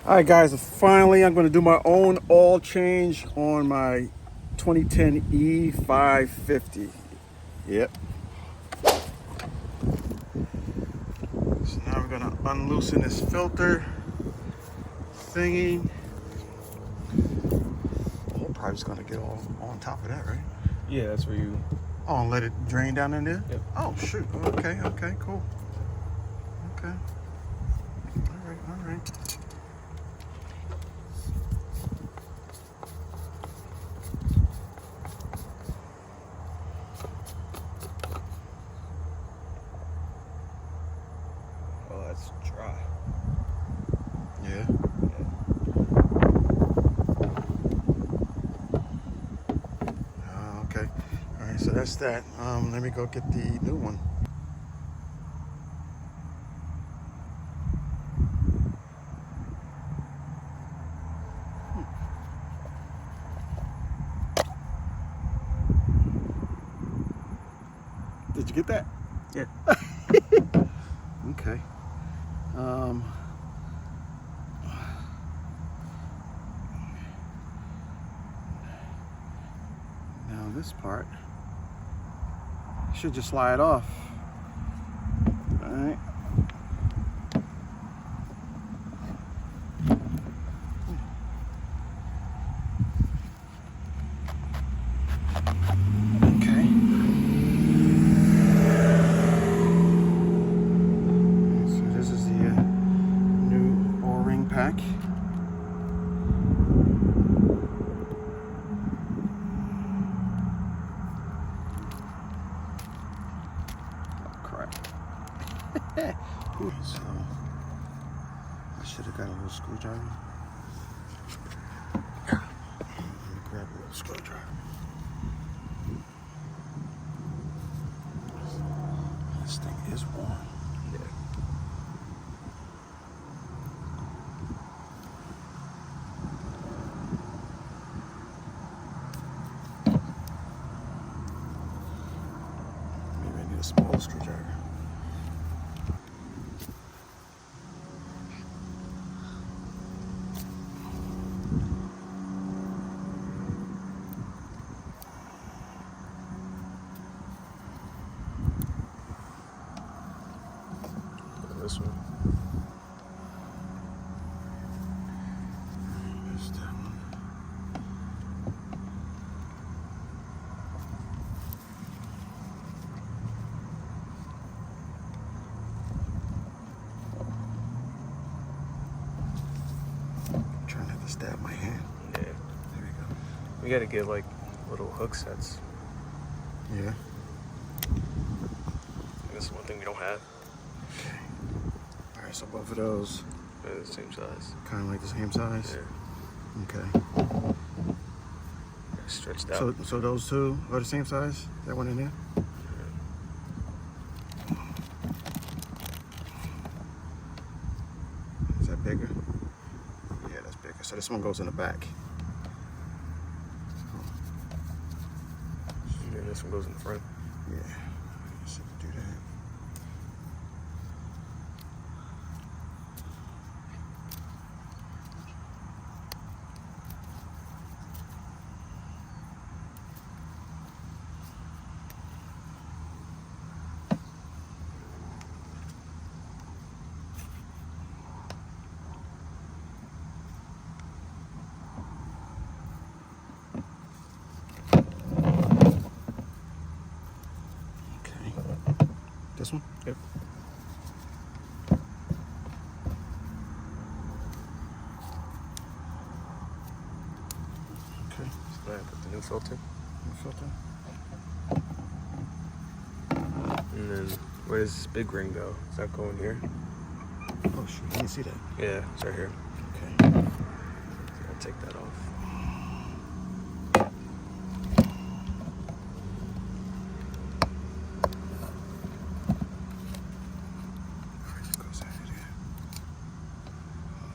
All right, guys, finally I'm going to do my own oil change on my 2010 E550. Yep. So now we're going to unloosen this filter thingy. Oh, probably just going to get all on top of that, right? Yeah, that's where you... Oh, and let it drain down in there? Yep. Oh, shoot. Okay, cool. Okay. All right. Oh, that's dry. Yeah. Okay. All right, so that's that. Let me go get the new one. Did you get that? Yeah. Okay. Now this part should just slide off. All right. Okay. So this is the new O-ring pack. So I should have got a little screwdriver. Let me grab a little screwdriver. This thing is warm. Yeah. Maybe I need a smaller screwdriver. This one. There's that one. I'm trying not to stab my hand. Yeah. There we go. We gotta get like little hook sets. Yeah. That's one thing we don't have. Okay. All right, so both of those They're the same size. kind of like the same size. Yeah. Okay. They're stretched out. So those two are the same size? That one in there? Is that bigger? Yeah, that's bigger. So this one goes in the back. And then this one goes in the front. Yeah. Let's see if we do that. Okay. This one? Yep. Okay. So then I put the new filter. New filter. And then where does this big ring go? Does that go in here? Oh shoot, I didn't see that. Yeah, it's right here. Okay. So I'll take that off.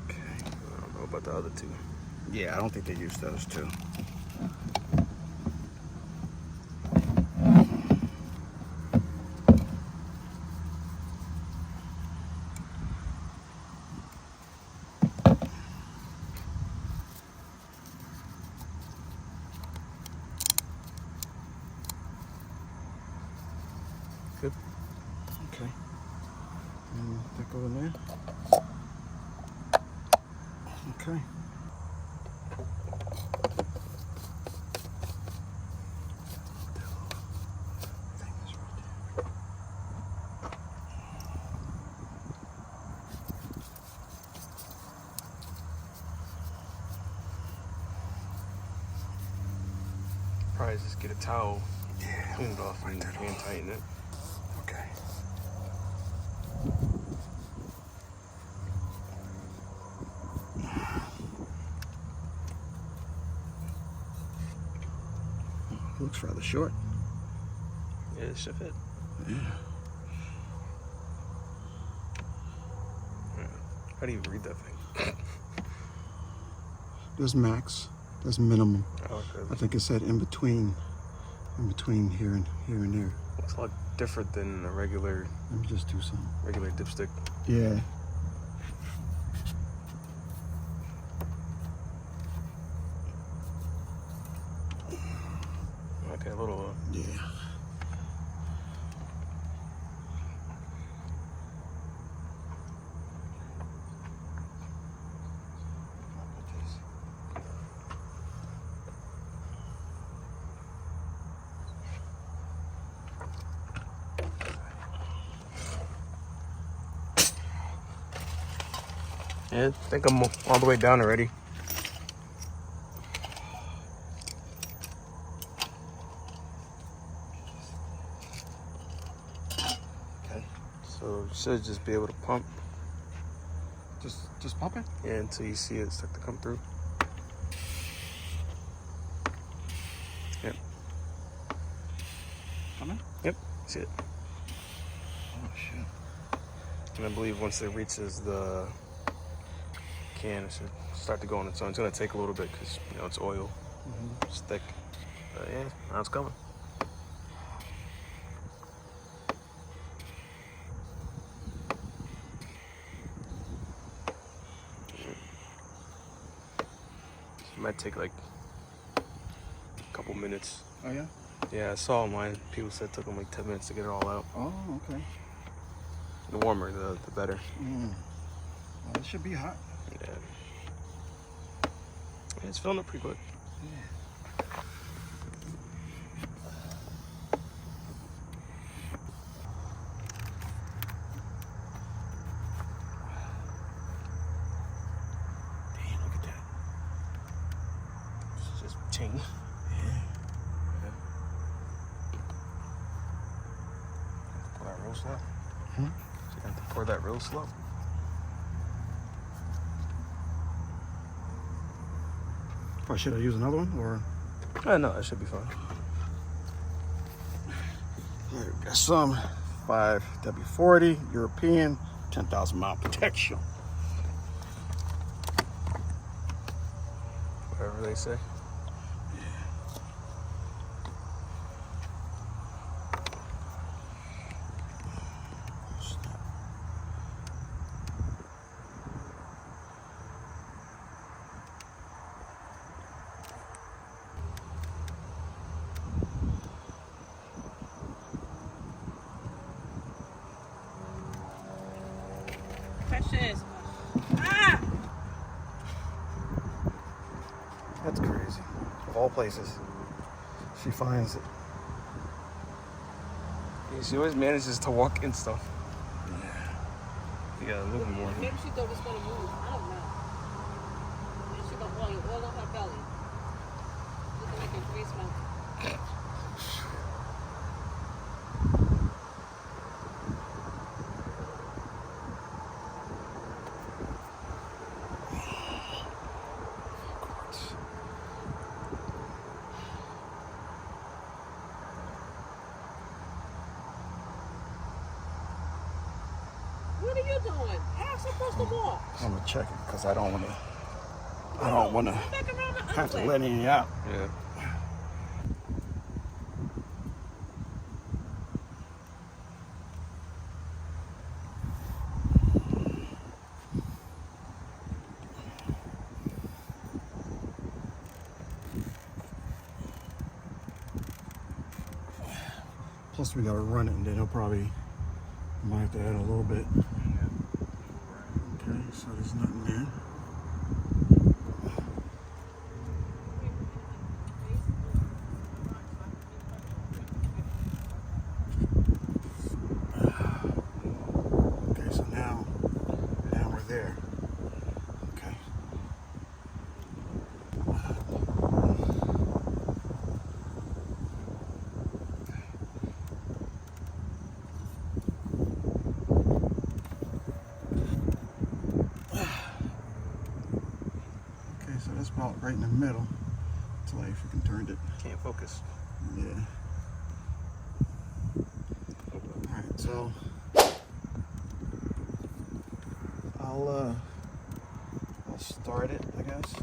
I don't know about the other two. Yeah, I don't think they use those too. go in there. Okay. Probably just get a towel, Yeah. clean it off, and hand tighten it. Okay. Looks rather short. Yeah, it should fit. Yeah. How do you read that thing? There's max. There's minimum. Oh, I okay. think it said in between here and there. Looks a lot different than a regular Let me just do some. dipstick. Yeah. Okay, a little. Yeah. Yeah, I think I'm all the way down already. Okay. So you should just be able to pump, Just pump it. yeah, until you see it start to come through. Yep. Coming? Yep. See it. Oh shit. And I believe once it reaches the can, it should start to go on its own. It's gonna take a little bit because it's oil, it's thick. But yeah, now it's coming. It might take like a couple minutes. Oh yeah. Yeah, I saw online. People said it took them like 10 minutes to get it all out. Oh okay. The warmer, the better. Well, it should be hot. Yeah. Yeah, it's filling up pretty quick. Damn, look at that. It's just ching. Yeah. Pour that real slow. Hmm? So you have to pour that real slow. Or should I use another one or? No, that should be fine. Here, we got some 5W40 European 10,000 mile protection. Whatever they say. Precious. Ah! That's crazy. Of all places, she finds it. Yeah, she always manages to walk in stuff. You gotta move more. Maybe she thought it was gonna move. I don't know. And she got oil on her belly. Looking like a grease mountain. What are you doing? Ask supposed to walk. I'm gonna check it because I don't want to. I don't want to Come back around the other have to way. let any out. Yeah. Plus, we gotta run it, and then he'll probably might have to add a little bit. So there's nothing there. Okay, so now we're there. Okay. Okay, so that's about right in the middle. Until I freaking turned it. Can't focus. Yeah. Alright, so I'll start it, I guess.